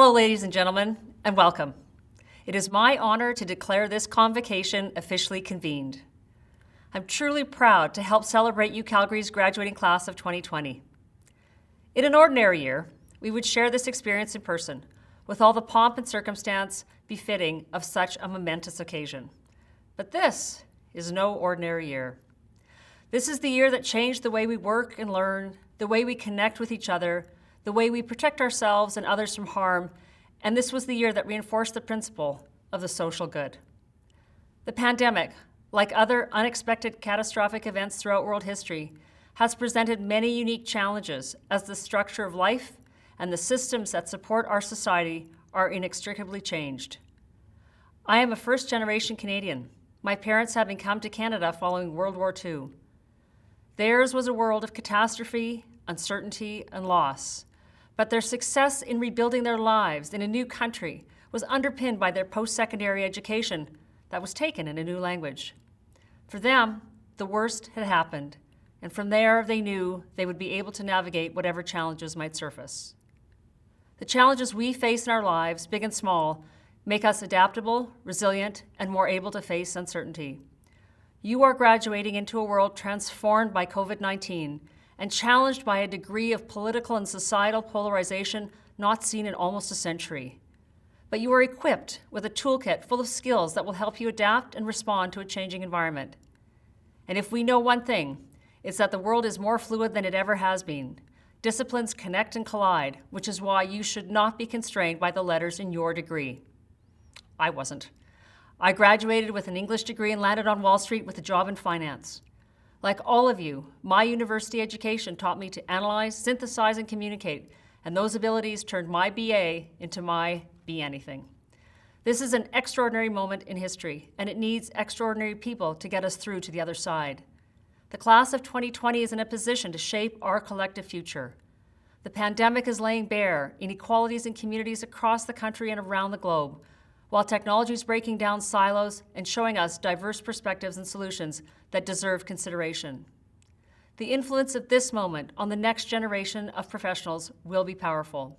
Hello, ladies and gentlemen, and welcome. It is my honor to declare this convocation officially convened. I'm truly proud to help celebrate UCalgary's graduating class of 2020. In an ordinary year, we would share this experience in person, with all the pomp and circumstance befitting of such a momentous occasion. But this is no ordinary year. This is the year that changed the way we work and learn, the way we connect with each other, the way we protect ourselves and others from harm, and this was the year that reinforced the principle of the social good. The pandemic, like other unexpected catastrophic events throughout world history, has presented many unique challenges as the structure of life and the systems that support our society are inextricably changed. I am a first-generation Canadian, my parents having come to Canada following World War II. Theirs was a world of catastrophe, uncertainty, and loss, but their success in rebuilding their lives in a new country was underpinned by their post-secondary education that was taken in a new language. For them, the worst had happened, and from there they knew they would be able to navigate whatever challenges might surface. The challenges we face in our lives, big and small, make us adaptable, resilient, and more able to face uncertainty. You are graduating into a world transformed by COVID-19 and challenged by a degree of political and societal polarization not seen in almost a century. But you are equipped with a toolkit full of skills that will help you adapt and respond to a changing environment. And if we know one thing, it's that the world is more fluid than it ever has been. Disciplines connect and collide, which is why you should not be constrained by the letters in your degree. I wasn't. I graduated with an English degree and landed on Wall Street with a job in finance. Like all of you, my university education taught me to analyze, synthesize, and communicate, and those abilities turned my BA into my Be Anything. This is an extraordinary moment in history, and it needs extraordinary people to get us through to the other side. The class of 2020 is in a position to shape our collective future. The pandemic is laying bare inequalities in communities across the country and around the globe, while technology is breaking down silos and showing us diverse perspectives and solutions that deserve consideration. The influence of this moment on the next generation of professionals will be powerful.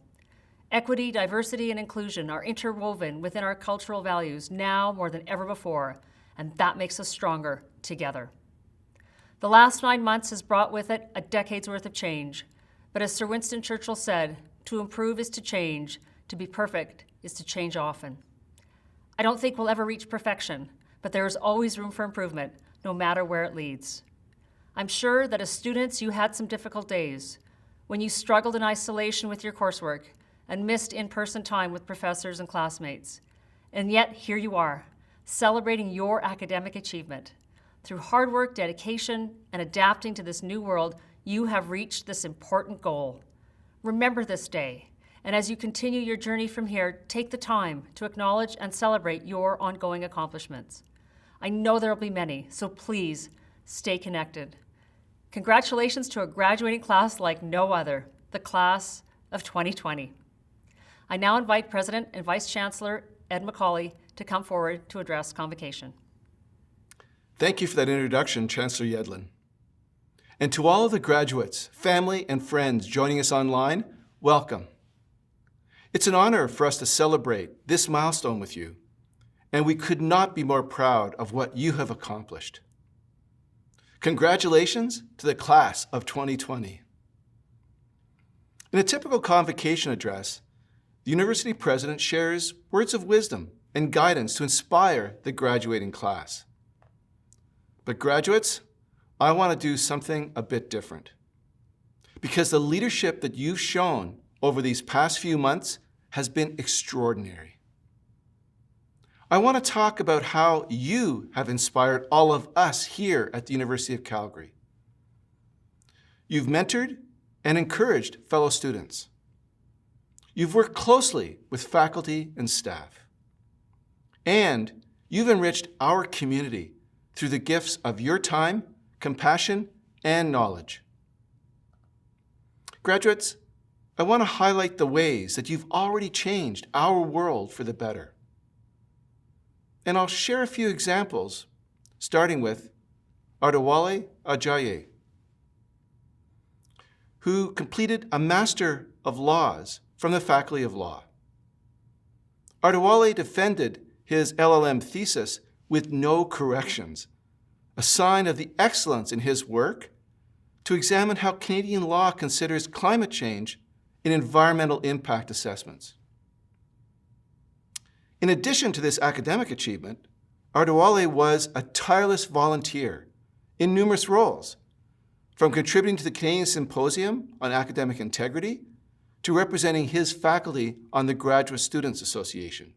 Equity, diversity, and inclusion are interwoven within our cultural values now more than ever before, and that makes us stronger together. The last 9 months has brought with it a decade's worth of change, but as Sir Winston Churchill said, to improve is to change, to be perfect is to change often. I don't think we'll ever reach perfection, but there is always room for improvement, no matter where it leads. I'm sure that as students, you had some difficult days when you struggled in isolation with your coursework and missed in-person time with professors and classmates. And yet, here you are, celebrating your academic achievement. Through hard work, dedication, and adapting to this new world, you have reached this important goal. Remember this day. And as you continue your journey from here, take the time to acknowledge and celebrate your ongoing accomplishments. I know there will be many, so please stay connected. Congratulations to a graduating class like no other, the class of 2020. I now invite President and Vice Chancellor Ed McCauley to come forward to address convocation. Thank you for that introduction, Chancellor Yedlin. And to all of the graduates, family, and friends joining us online, welcome. It's an honor for us to celebrate this milestone with you, and we could not be more proud of what you have accomplished. Congratulations to the class of 2020. In a typical convocation address, the university president shares words of wisdom and guidance to inspire the graduating class. But graduates, I want to do something a bit different. Because the leadership that you've shown over these past few months has been extraordinary. I want to talk about how you have inspired all of us here at the University of Calgary. You've mentored and encouraged fellow students. You've worked closely with faculty and staff. And you've enriched our community through the gifts of your time, compassion, and knowledge. Graduates, I want to highlight the ways that you've already changed our world for the better. And I'll share a few examples, starting with Ardewale Ajayi, who completed a Master of Laws from the Faculty of Law. Ardewale defended his LLM thesis with no corrections, a sign of the excellence in his work to examine how Canadian law considers climate change in environmental impact assessments. In addition to this academic achievement, Ardewale was a tireless volunteer in numerous roles, from contributing to the Canadian Symposium on Academic Integrity to representing his faculty on the Graduate Students Association.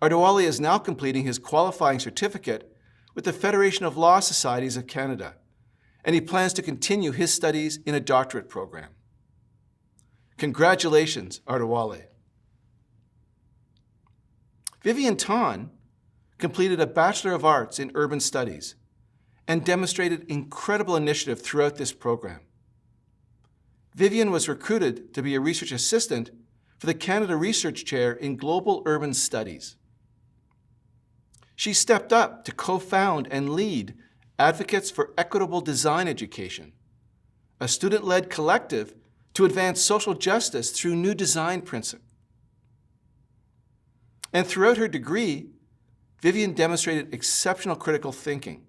Ardewale is now completing his qualifying certificate with the Federation of Law Societies of Canada, and he plans to continue his studies in a doctorate program. Congratulations, Ardawale. Vivian Tan completed a Bachelor of Arts in Urban Studies and demonstrated incredible initiative throughout this program. Vivian was recruited to be a research assistant for the Canada Research Chair in Global Urban Studies. She stepped up to co-found and lead Advocates for Equitable Design Education, a student-led collective to advance social justice through new design principles. And throughout her degree, Vivian demonstrated exceptional critical thinking,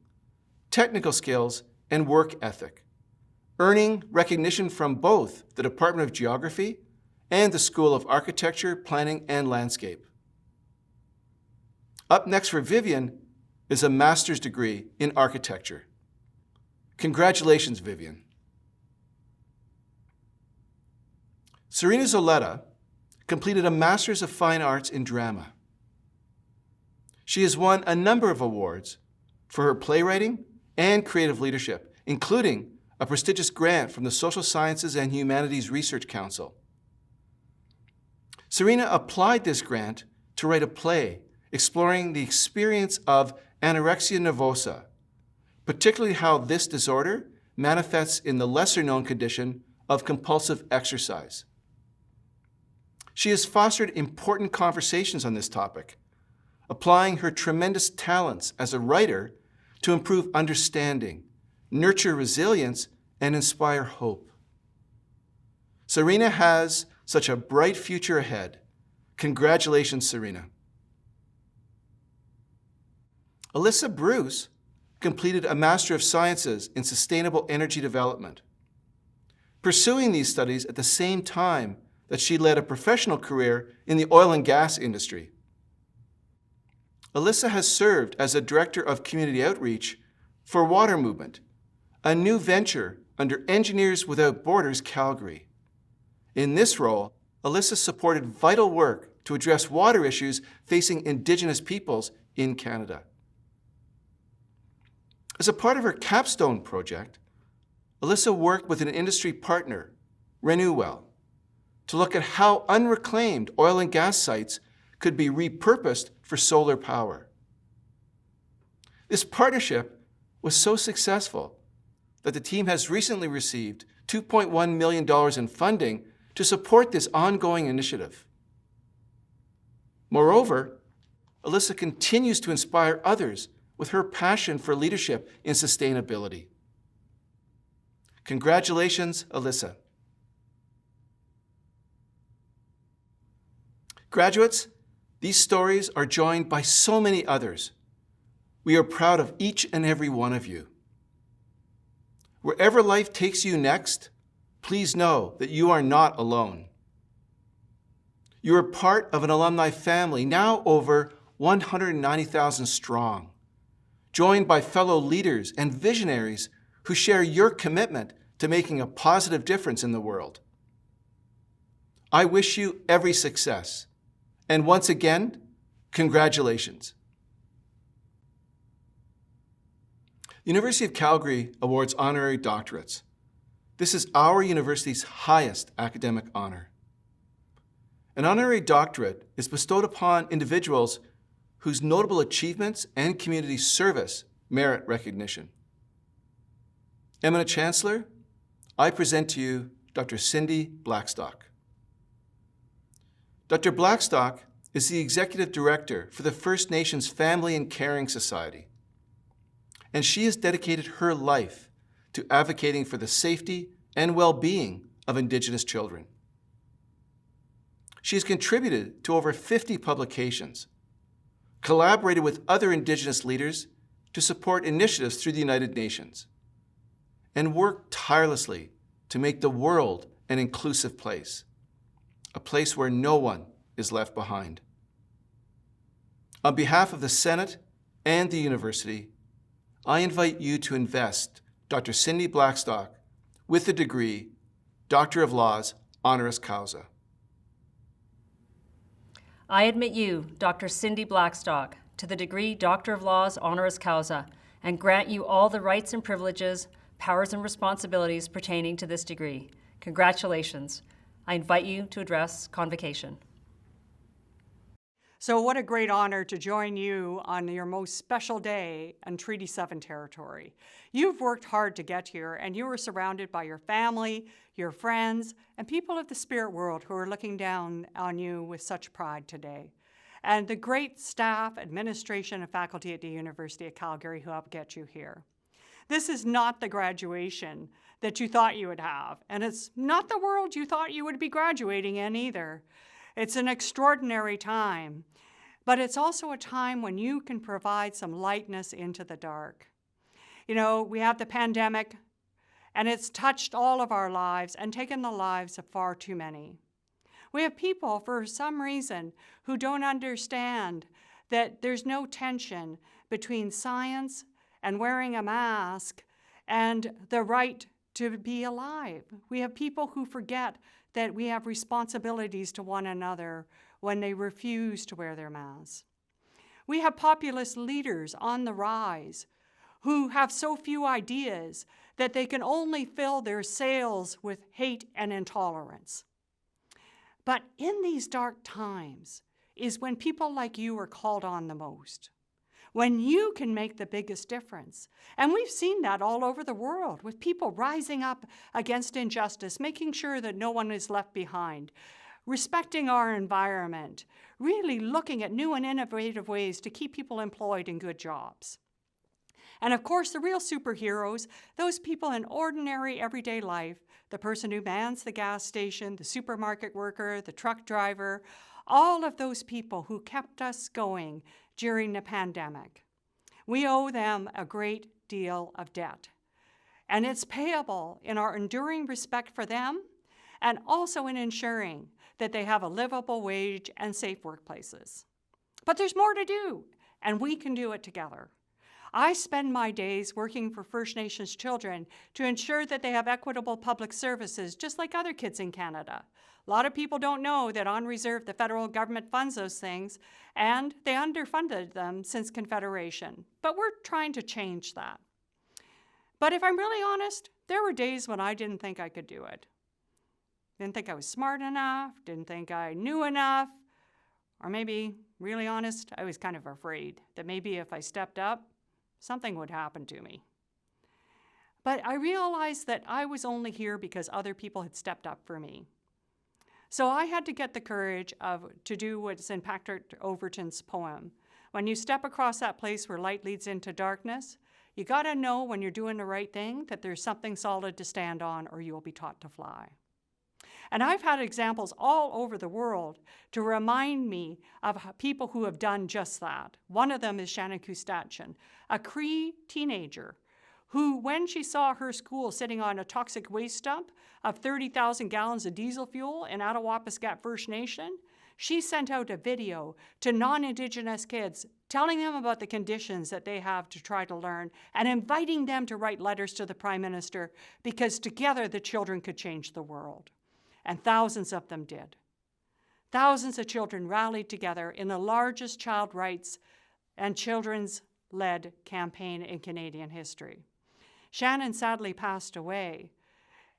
technical skills, and work ethic, earning recognition from both the Department of Geography and the School of Architecture, Planning, and Landscape. Up next for Vivian is a master's degree in architecture. Congratulations, Vivian. Serena Zoletta completed a Master's of Fine Arts in Drama. She has won a number of awards for her playwriting and creative leadership, including a prestigious grant from the Social Sciences and Humanities Research Council. Serena applied this grant to write a play exploring the experience of anorexia nervosa, particularly how this disorder manifests in the lesser-known condition of compulsive exercise. She has fostered important conversations on this topic, applying her tremendous talents as a writer to improve understanding, nurture resilience, and inspire hope. Serena has such a bright future ahead. Congratulations, Serena. Alyssa Bruce completed a Master of Sciences in Sustainable Energy Development, pursuing these studies at the same time that she led a professional career in the oil and gas industry. Alyssa has served as a Director of Community Outreach for Water Movement, a new venture under Engineers Without Borders Calgary. In this role, Alyssa supported vital work to address water issues facing Indigenous peoples in Canada. As a part of her capstone project, Alyssa worked with an industry partner, Renewwell, to look at how unreclaimed oil and gas sites could be repurposed for solar power. This partnership was so successful that the team has recently received $2.1 million in funding to support this ongoing initiative. Moreover, Alyssa continues to inspire others with her passion for leadership in sustainability. Congratulations, Alyssa. Graduates, these stories are joined by so many others. We are proud of each and every one of you. Wherever life takes you next, please know that you are not alone. You are part of an alumni family now over 190,000 strong, joined by fellow leaders and visionaries who share your commitment to making a positive difference in the world. I wish you every success. And once again, congratulations. The University of Calgary awards honorary doctorates. This is our university's highest academic honor. An honorary doctorate is bestowed upon individuals whose notable achievements and community service merit recognition. Eminent Chancellor, I present to you Dr. Cindy Blackstock. Dr. Blackstock is the Executive Director for the First Nations Family and Caring Society, and she has dedicated her life to advocating for the safety and well-being of Indigenous children. She has contributed to over 50 publications, collaborated with other Indigenous leaders to support initiatives through the United Nations, and worked tirelessly to make the world an inclusive place, a place where no one is left behind. On behalf of the Senate and the university, I invite you to invest Dr. Cindy Blackstock with the degree Doctor of Laws, honoris causa. I admit you, Dr. Cindy Blackstock, to the degree Doctor of Laws, honoris causa, and grant you all the rights and privileges, powers and responsibilities pertaining to this degree. Congratulations. I invite you to address convocation. So what a great honor to join you on your most special day in Treaty 7 territory. You've worked hard to get here, and you are surrounded by your family, your friends, and people of the spirit world who are looking down on you with such pride today. And the great staff, administration, and faculty at the University of Calgary who helped get you here. This is not the graduation that you thought you would have, and it's not the world you thought you would be graduating in either. It's an extraordinary time, but it's also a time when you can provide some lightness into the dark. You know, we have the pandemic, and it's touched all of our lives and taken the lives of far too many. We have people, for some reason, who don't understand that there's no tension between science and wearing a mask and the right to be alive. We have people who forget that we have responsibilities to one another when they refuse to wear their masks. We have populist leaders on the rise who have so few ideas that they can only fill their sails with hate and intolerance. But in these dark times is when people like you are called on the most, when you can make the biggest difference. And we've seen that all over the world with people rising up against injustice, making sure that no one is left behind, respecting our environment, really looking at new and innovative ways to keep people employed in good jobs. And of course, the real superheroes, those people in ordinary everyday life, the person who mans the gas station, the supermarket worker, the truck driver, all of those people who kept us going during the pandemic. We owe them a great deal of debt. And it's payable in our enduring respect for them and also in ensuring that they have a livable wage and safe workplaces. But there's more to do, and we can do it together. I spend my days working for First Nations children to ensure that they have equitable public services, just like other kids in Canada. A lot of people don't know that on reserve, the federal government funds those things, and they underfunded them since Confederation. But we're trying to change that. But if I'm really honest, there were days when I didn't think I could do it. Didn't think I was smart enough, didn't think I knew enough, or maybe, really honest, I was kind of afraid that maybe if I stepped up, something would happen to me. But I realized that I was only here because other people had stepped up for me. So I had to get the courage to do what's in Patrick Overton's poem. When you step across that place where light leads into darkness, you gotta know when you're doing the right thing that there's something solid to stand on or you will be taught to fly. And I've had examples all over the world to remind me of people who have done just that. One of them is Shannon Kustachin, a Cree teenager who, when she saw her school sitting on a toxic waste dump of 30,000 gallons of diesel fuel in Attawapiskat First Nation, she sent out a video to non-Indigenous kids telling them about the conditions that they have to try to learn and inviting them to write letters to the Prime Minister because together the children could change the world. And thousands of them did. Thousands of children rallied together in the largest child rights and children's-led campaign in Canadian history. Shannon sadly passed away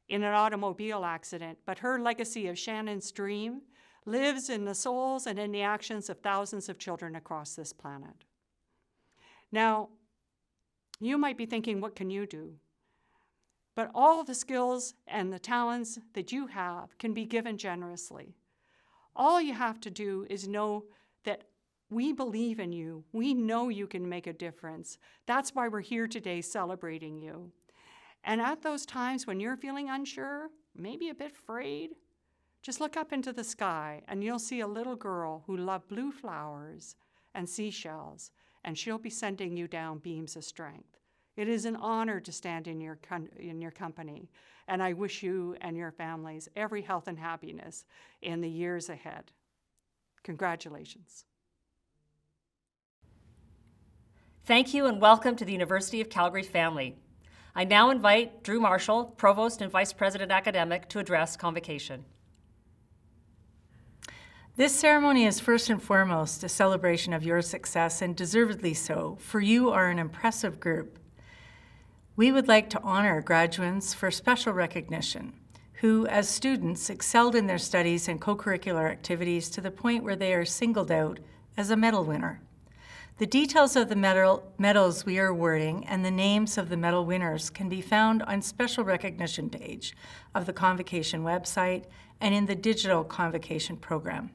in an automobile accident, but her legacy of Shannon's dream lives in the souls and in the actions of thousands of children across this planet. Now, you might be thinking, what can you do? But all the skills and the talents that you have can be given generously. All you have to do is know that we believe in you. We know you can make a difference. That's why we're here today celebrating you. And at those times when you're feeling unsure, maybe a bit afraid, just look up into the sky and you'll see a little girl who loved blue flowers and seashells, and she'll be sending you down beams of strength. It is an honor to stand in your company, and I wish you and your families every health and happiness in the years ahead. Congratulations. Thank you and welcome to the University of Calgary family. I now invite Drew Marshall, Provost and Vice President Academic, to address convocation. This ceremony is first and foremost a celebration of your success, and deservedly so, for you are an impressive group. We would like to honor graduates for special recognition who, as students, excelled in their studies and co-curricular activities to the point where they are singled out as a medal winner. The details of the medals we are awarding and the names of the medal winners can be found on special recognition page of the Convocation website and in the digital Convocation program.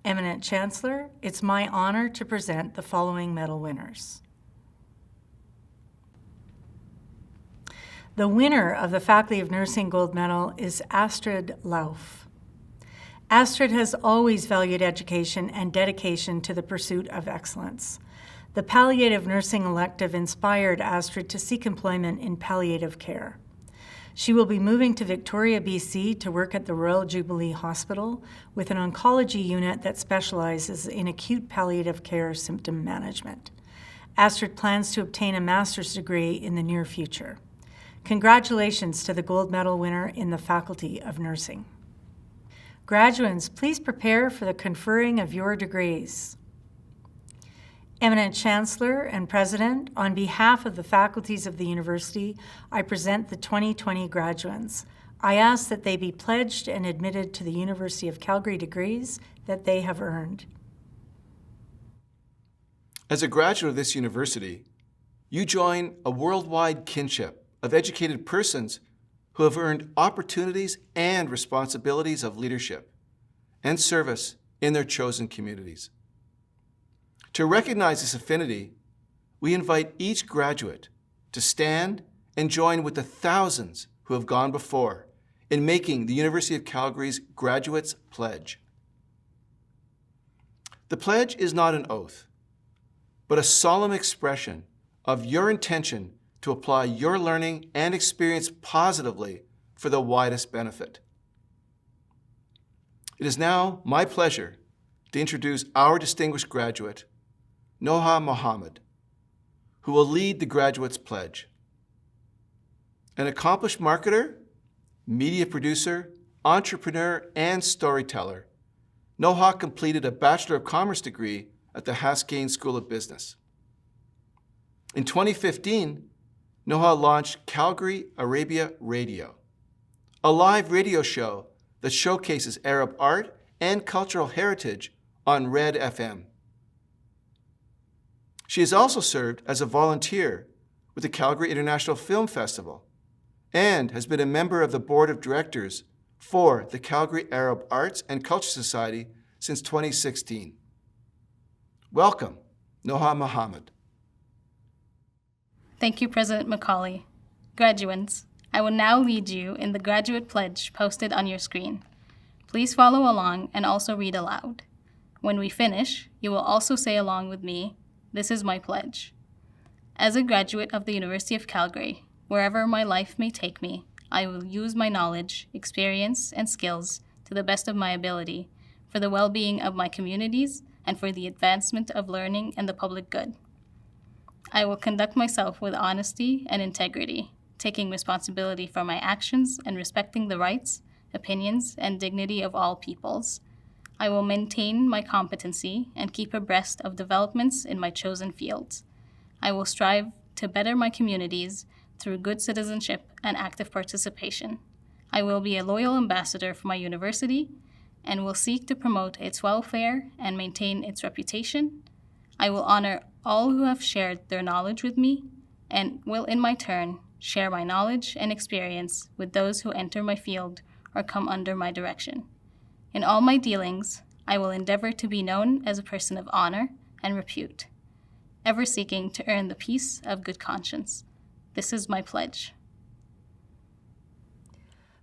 Eminent Chancellor, it's my honor to present the following medal winners. The winner of the Faculty of Nursing Gold Medal is Astrid Lauf. Astrid has always valued education and dedication to the pursuit of excellence. The palliative nursing elective inspired Astrid to seek employment in palliative care. She will be moving to Victoria, BC to work at the Royal Jubilee Hospital with an oncology unit that specializes in acute palliative care symptom management. Astrid plans to obtain a master's degree in the near future. Congratulations to the gold medal winner in the Faculty of Nursing. Graduates, please prepare for the conferring of your degrees. Eminent Chancellor and President, on behalf of the faculties of the university, I present the 2020 graduates. I ask that they be pledged and admitted to the University of Calgary degrees that they have earned. As a graduate of this university, you join a worldwide kinship of educated persons who have earned opportunities and responsibilities of leadership and service in their chosen communities. To recognize this affinity, we invite each graduate to stand and join with the thousands who have gone before in making the University of Calgary's Graduates Pledge. The pledge is not an oath, but a solemn expression of your intention to apply your learning and experience positively for the widest benefit. It is now my pleasure to introduce our distinguished graduate, Noha Mohammed, who will lead the Graduates Pledge. An accomplished marketer, media producer, entrepreneur, and storyteller, Noha completed a Bachelor of Commerce degree at the Haskayne School of Business. In 2015, Noha launched Calgary Arabia Radio, a live radio show that showcases Arab art and cultural heritage on Red FM. She has also served as a volunteer with the Calgary International Film Festival and has been a member of the board of directors for the Calgary Arab Arts and Culture Society since 2016. Welcome, Noha Mohammed. Thank you, President Macaulay. Graduates, I will now lead you in the Graduate Pledge posted on your screen. Please follow along and also read aloud. When we finish, you will also say along with me, "This is my pledge." As a graduate of the University of Calgary, wherever my life may take me, I will use my knowledge, experience, and skills to the best of my ability for the well-being of my communities and for the advancement of learning and the public good. I will conduct myself with honesty and integrity, taking responsibility for my actions and respecting the rights, opinions, and dignity of all peoples. I will maintain my competency and keep abreast of developments in my chosen fields. I will strive to better my communities through good citizenship and active participation. I will be a loyal ambassador for my university and will seek to promote its welfare and maintain its reputation. I will honor all who have shared their knowledge with me and will, in my turn, share my knowledge and experience with those who enter my field or come under my direction. In all my dealings, I will endeavor to be known as a person of honor and repute, ever seeking to earn the peace of good conscience. This is my pledge.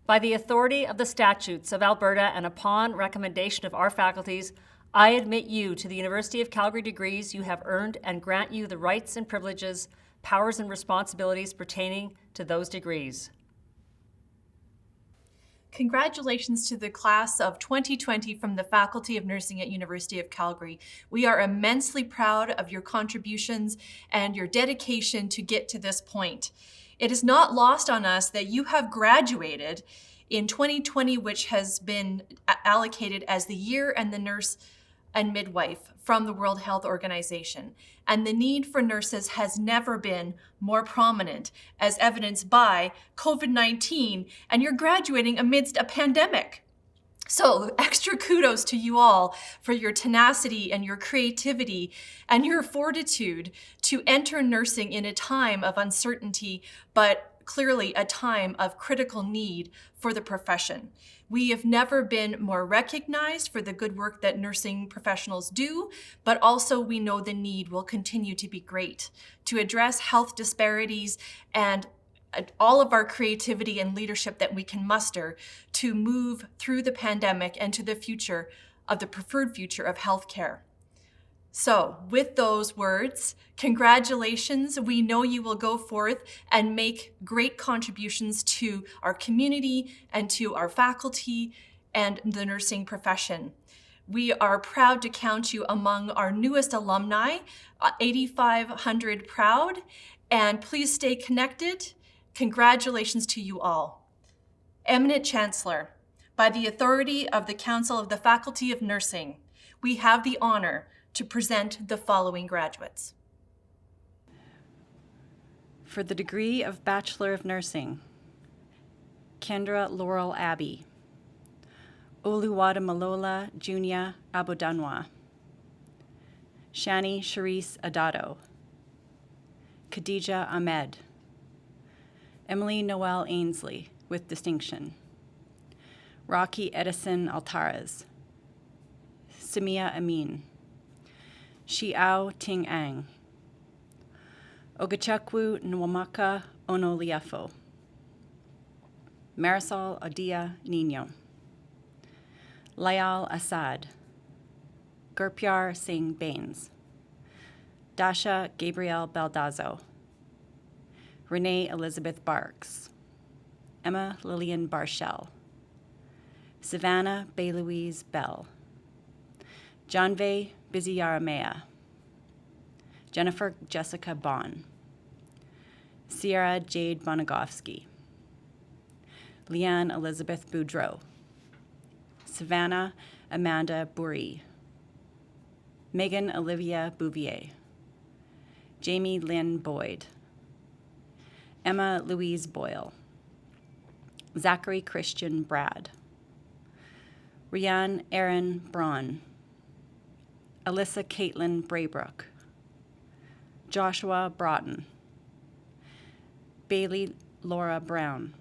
By the authority of the statutes of Alberta and upon recommendation of our faculties, I admit you to the University of Calgary degrees you have earned and grant you the rights and privileges, powers and responsibilities pertaining to those degrees. Congratulations to the class of 2020 from the Faculty of Nursing at University of Calgary. We are immensely proud of your contributions and your dedication to get to this point. It is not lost on us that you have graduated in 2020, which has been allocated as the Year in the Nurse and midwife from the World Health Organization, and the need for nurses has never been more prominent, as evidenced by COVID-19, and you're graduating amidst a pandemic. So extra kudos to you all for your tenacity and your creativity and your fortitude to enter nursing in a time of uncertainty, but clearly a time of critical need for the profession. We have never been more recognized for the good work that nursing professionals do, but also we know the need will continue to be great to address health disparities and all of our creativity and leadership that we can muster to move through the pandemic and to the future of the preferred future of healthcare. So with those words, congratulations. We know you will go forth and make great contributions to our community and to our faculty and the nursing profession. We are proud to count you among our newest alumni, 8,500 proud, and please stay connected. Congratulations to you all. Eminent Chancellor, by the authority of the Council of the Faculty of Nursing, we have the honor to present the following graduates. For the degree of Bachelor of Nursing, Kendra Laurel Abbey, Oluwadamalola Junior Abodanwa, Shani Sharice Adado, Khadija Ahmed, Emily Noel Ainsley with distinction, Rocky Edison Altares, Samia Amin, Xiao Ting Ang, Ogachekwu Nwamaka Onoliefo, Marisol Adia Nino, Layal Assad, Gurpyar Singh Bains, Dasha Gabrielle Baldazzo, Renee Elizabeth Barks, Emma Lillian Barshell, Savannah Bay-Louise Bell, Janve Biziyaramea, Jennifer Jessica Bond, Sierra Jade Bonagovsky, Leanne Elizabeth Boudreau, Savannah Amanda Burry, Megan Olivia Bouvier, Jamie Lynn Boyd, Emma Louise Boyle, Zachary Christian Brad, Rianne Aaron Braun, Alyssa Caitlin Braybrook, Joshua Broughton, Bailey Laura Brown,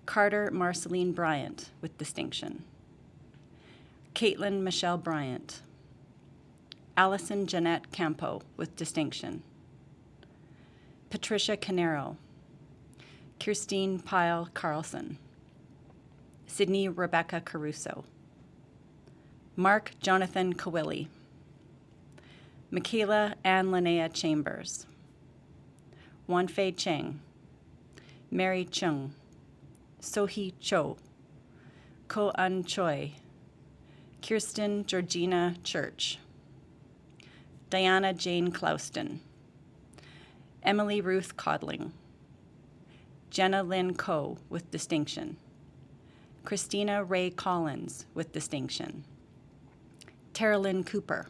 Carter Marceline Bryant with distinction, Caitlin Michelle Bryant, Allison Jeanette Campo with distinction, Patricia Canero, Kirstine Pyle Carlson, Sydney Rebecca Caruso, Mark Jonathan Kawili, Michaela Ann Linnea Chambers, Wanfei Cheng, Mary Chung, Sohee Cho, Ko-Un Choi, Kirsten Georgina Church, Diana Jane Clouston, Emily Ruth Codling, Jenna Lynn Coe with distinction, Christina Ray Collins with distinction, Tara Lynn Cooper,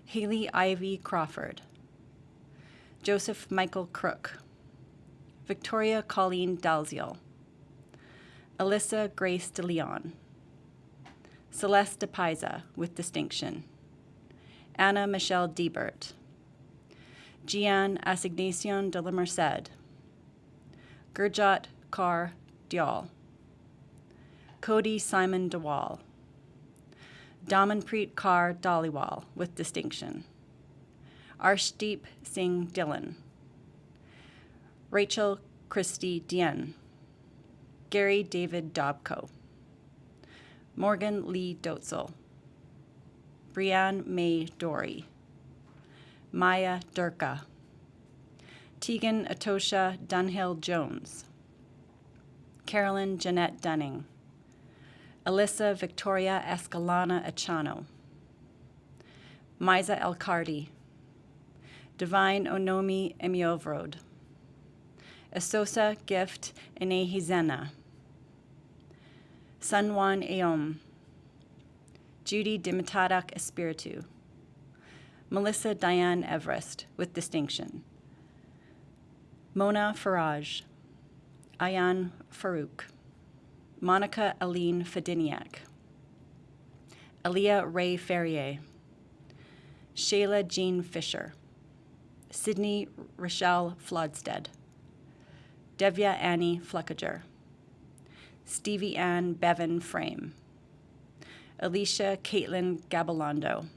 Haley Ivy Crawford, Joseph Michael Crook, Victoria Colleen Dalziel, Alyssa Grace de Leon, Celeste de Pisa with distinction, Anna Michelle Diebert, Gian Asignacion de la Merced, Gurjot Kaur Dial, Cody Simon DeWall, Damanpreet Kaur Dhaliwal with distinction, Arshdeep Singh Dillon, Rachel Christie Dien, Gary David Dobko, Morgan Lee Dotzel, Brianne May Dory, Maya Durka, Tegan Atosha Dunhill Jones, Carolyn Jeanette Dunning, Alyssa Victoria Escalana Achano, Miza Elkardi, Divine Onomi Emiovrod, Asosa Gift Enehizena, Sunwan Eom, Judy Dimitadak Espiritu. Melissa Diane Everest, with distinction. Mona Faraj. Ayan Farouk. Monica Aline Fediniak. Aaliyah Ray Ferrier. Shayla Jean Fisher. Sydney Rochelle Flodstead. Devya Annie Fluckager. Stevie Ann Bevan Frame. Alicia Caitlin Gabalondo.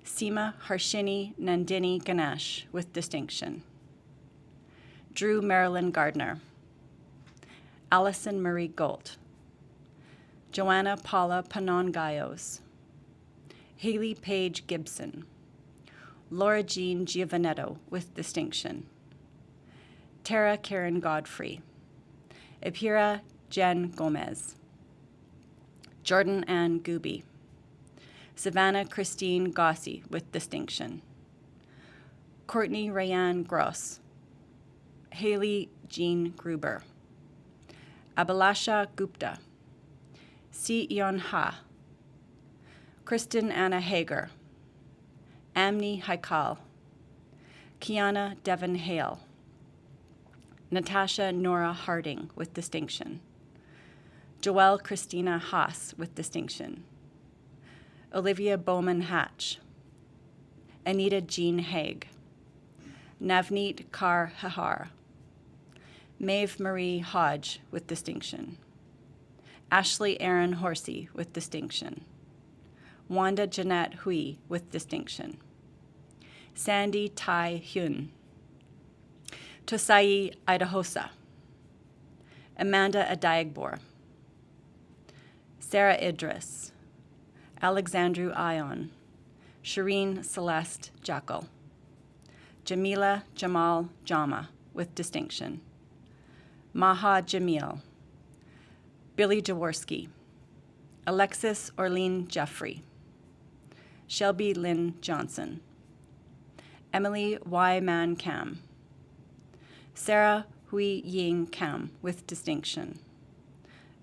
Seema Harshini Nandini Ganesh, with distinction. Drew Marilyn Gardner. Allison Marie Golt. Joanna Paula Panon-Gayos. Haley Paige Gibson. Laura Jean Giovanetto, with distinction. Tara Karen Godfrey. Ipira Jen Gomez. Jordan Ann Gooby. Savannah Christine Gossi, with distinction. Courtney Rayanne Gross. Haley Jean Gruber. Abhilasha Gupta. Si Yeon Ha. Kristen Anna Hager. Amni Haikal. Kiana Devon Hale. Natasha Nora Harding, with distinction. Joelle Christina Haas, with distinction. Olivia Bowman Hatch. Anita Jean Haig. Navneet Kaur Hahar. Maeve Marie Hodge, with distinction. Ashley Aaron Horsey, with distinction. Wanda Jeanette Hui, with distinction. Sandy Tai Hyun. Tosai Idahosa. Amanda Adayagbor. Sarah Idris. Alexandru Ion. Shireen Celeste Jackal. Jamila Jamal Jama, with distinction. Maha Jamil. Billy Jaworski. Alexis Orlean Jeffrey. Shelby Lynn Johnson. Emily Y. Man Cam. Sarah Hui Ying Cam, with distinction.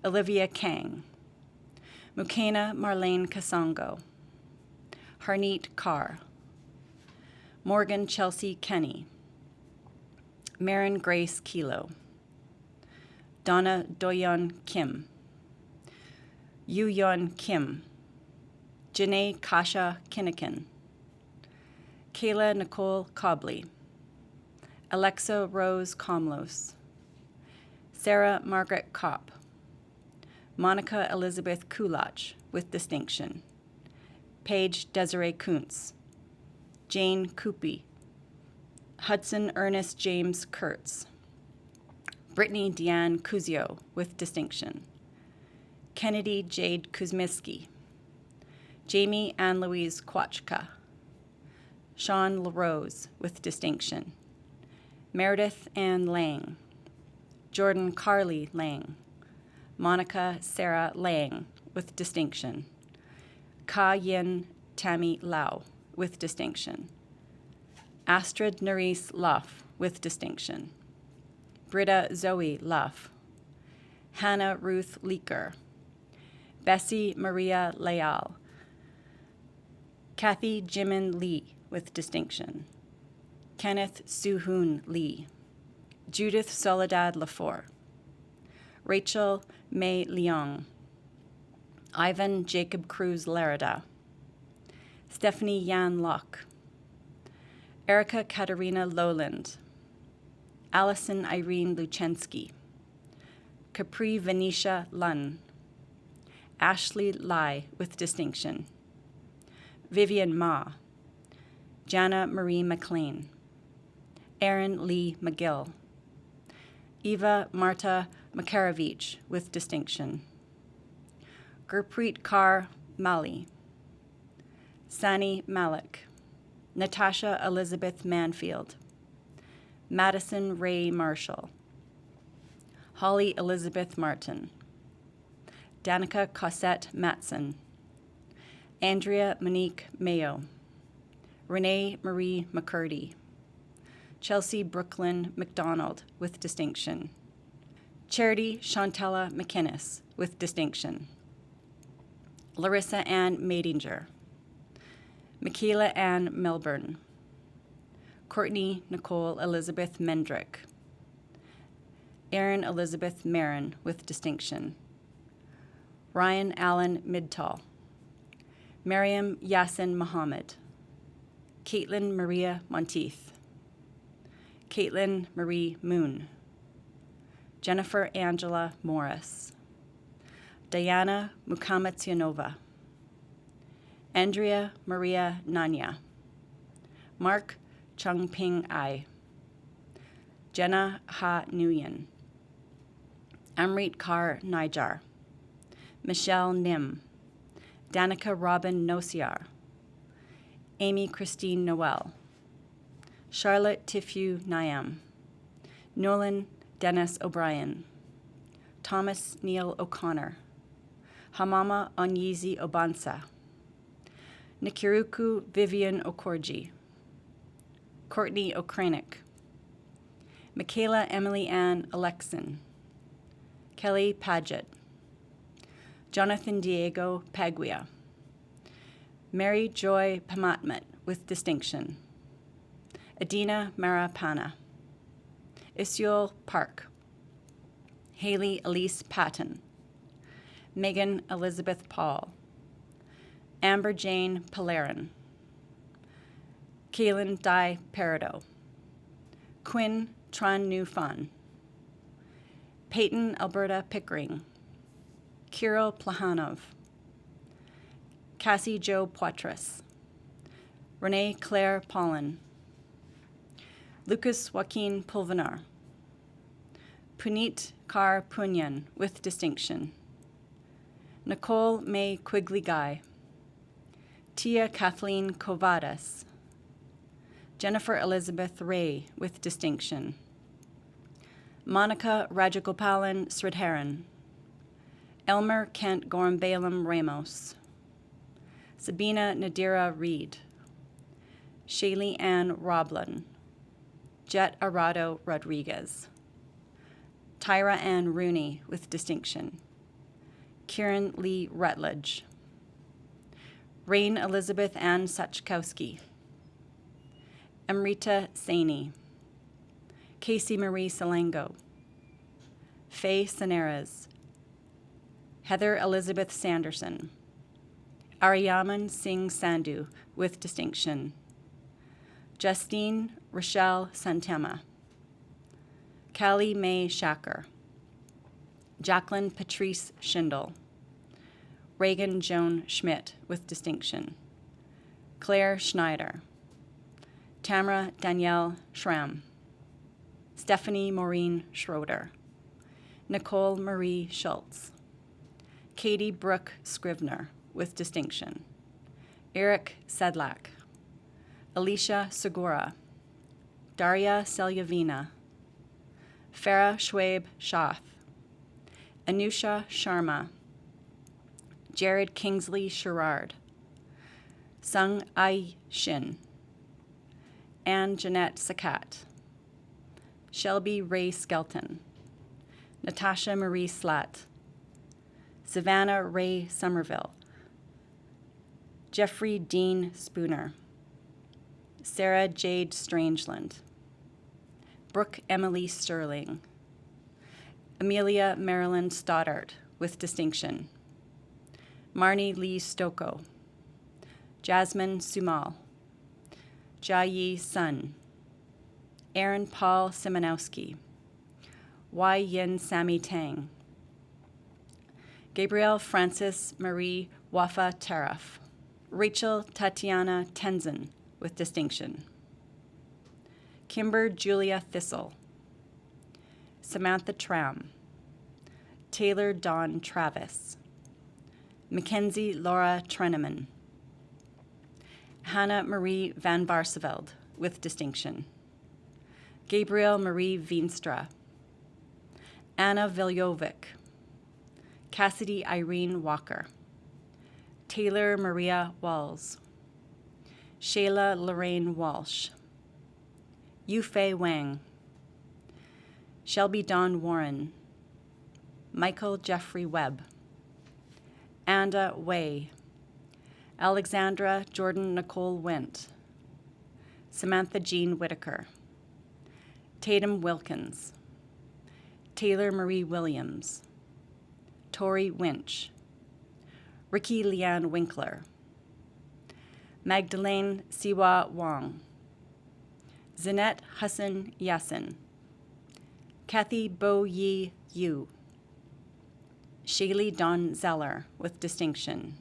Olivia Kang. Mukena Marlene Kasongo. Harneet Carr. Morgan Chelsea Kenny. Marin Grace Kilo. Donna Doyeon Kim. Yu Yeon Kim. Janae Kasha Kinnikin. Kayla Nicole Cobley. Alexa Rose Komlos. Sarah Margaret Kopp. Monica Elizabeth Kulach, with distinction. Paige Desiree Kuntz. Jane Coopy. Hudson Ernest James Kurtz. Brittany Deanne Kuzio, with distinction. Kennedy Jade Kuzmiski. Jamie Anne-Louise Kwachka. Sean LaRose, with distinction. Meredith Ann Lang. Jordan Carly Lang. Monica Sarah Lang, with distinction. Ka Yin Tammy Lau, with distinction. Astrid Nerisse Luff, with distinction. Britta Zoe Luff. Hannah Ruth Leaker. Bessie Maria Leal. Kathy Jimin Lee, with distinction. Kenneth Suhoon Lee. Judith Soledad Lafort. Rachel May Leong. Ivan Jacob Cruz Lerida. Stephanie Yan Locke. Erica Katerina Lowland. Allison Irene Luchensky. Capri Venetia Lunn. Ashley Lai, with distinction. Vivian Ma. Jana Marie McLean. Erin Lee McGill. Eva Marta Makarovich, with distinction. Gurpreet Kaur Mali. Sani Malik. Natasha Elizabeth Manfield. Madison Ray Marshall. Holly Elizabeth Martin. Danica Cosette Matson. Andrea Monique Mayo. Renee Marie McCurdy. Chelsea Brooklyn McDonald, with distinction. Charity Chantella McInnes, with distinction. Larissa Ann Madinger, Michaela Ann Melbourne, Courtney Nicole Elizabeth Mendrick, Erin Elizabeth Marin with distinction, Ryan Allen Midtall, Mariam Yassin Mohammed, Caitlin Maria Monteith, Caitlin Marie Moon, Jennifer Angela Morris, Diana Mukamatsionova, Andrea Maria Nanya, Mark Chungping Ai, Jenna Ha Nguyen, Amrit Kaur Nijar, Michelle Nim, Danica Robin Nosiar, Amy Christine Noel, Charlotte Tifu Nyam, Nolan Dennis O'Brien, Thomas Neil O'Connor, Hamama Onyizi Obansa, Nikiruku Vivian Okorji, Courtney Okranik, Michaela Emily Ann Alexin, Kelly Paget, Jonathan Diego Paglia, Mary Joy Pamatmat with distinction, Adina Marapana, Isyul Park, Haley Elise Patton, Megan Elizabeth Paul, Amber Jane Palarin, Kaylin Di Peridot, Quinn Tran Nu Fan, Peyton Alberta Pickering, Kirill Plahanov, Cassie Jo Poitras, Renee Claire Paulin, Lucas Joaquin Pulvinar, Puneet Kar Punyan with distinction, Nicole May Quigley Guy, Tia Kathleen Kovadas, Jennifer Elizabeth Ray with distinction, Monica Rajagopalan Sridharan, Elmer Kent Gorambalam Ramos, Sabina Nadira Reed, Shaylee Ann Roblin, Jet Arado Rodriguez, Tyra Ann Rooney with distinction, Kieran Lee Rutledge, Rain Elizabeth Ann Suchkowski, Amrita Saini, Casey Marie Salango, Faye Saneras, Heather Elizabeth Sanderson, Aryaman Singh Sandhu with distinction, Justine Rochelle Santema, Callie Mae Shacker, Jacqueline Patrice Schindel, Reagan Joan Schmidt with distinction, Claire Schneider, Tamara Danielle Schramm, Stephanie Maureen Schroeder, Nicole Marie Schultz, Katie Brooke Scrivener with distinction, Eric Sedlak, Alicia Segura, Daria Selyavina, Farah Schwabe Schaff, Anusha Sharma, Jared Kingsley Sherrard, Sung Ai Shin, Anne Jeanette Sakat, Shelby Ray Skelton, Natasha Marie Slatt, Savannah Ray Somerville, Jeffrey Dean Spooner, Sarah Jade Strangeland, Brooke Emily Sterling, Amelia Marilyn Stoddart with distinction, Marnie Lee Stoko, Jasmine Sumal, Jai Sun, Aaron Paul Simonowski, Y Yin Sammy Tang, Gabrielle Francis Marie Wafa Taraf, Rachel Tatiana Tenzin with distinction, Kimber Julia Thistle, Samantha Tram, Taylor Dawn Travis, Mackenzie Laura Treneman, Hannah Marie Van Varseveld with distinction, Gabrielle Marie Veenstra, Anna Viljovic, Cassidy Irene Walker, Taylor Maria Walls, Shayla Lorraine Walsh, Yufei Wang, Shelby Dawn Warren, Michael Jeffrey Webb, Anne Amanda Way, Alexandra Jordan Nicole Went, Samantha Jean Whitaker, Tatum Wilkins, Taylor Marie Williams, Tori Winch, Ricky Leanne Winkler, Magdalene Siwa Wong, Zinette Hassan Yassin, Kathy Bo Yi Yu, Shaylee Don Zeller with distinction,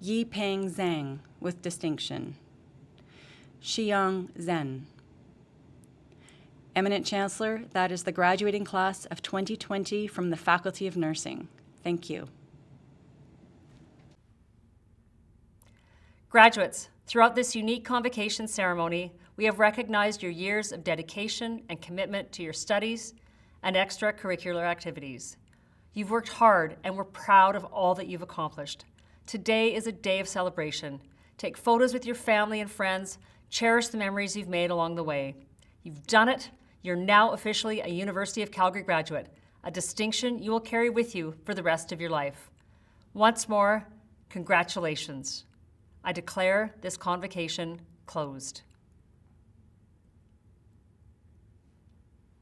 Yi Peng Zhang with distinction, Shiyang Zhen. Eminent Chancellor, that is the graduating class of 2020 from the Faculty of Nursing. Thank you. Graduates, throughout this unique convocation ceremony, we have recognized your years of dedication and commitment to your studies and extracurricular activities. You've worked hard and we're proud of all that you've accomplished. Today is a day of celebration. Take photos with your family and friends. Cherish the memories you've made along the way. You've done it. You're now officially a University of Calgary graduate, a distinction you will carry with you for the rest of your life. Once more, congratulations. I declare this convocation closed.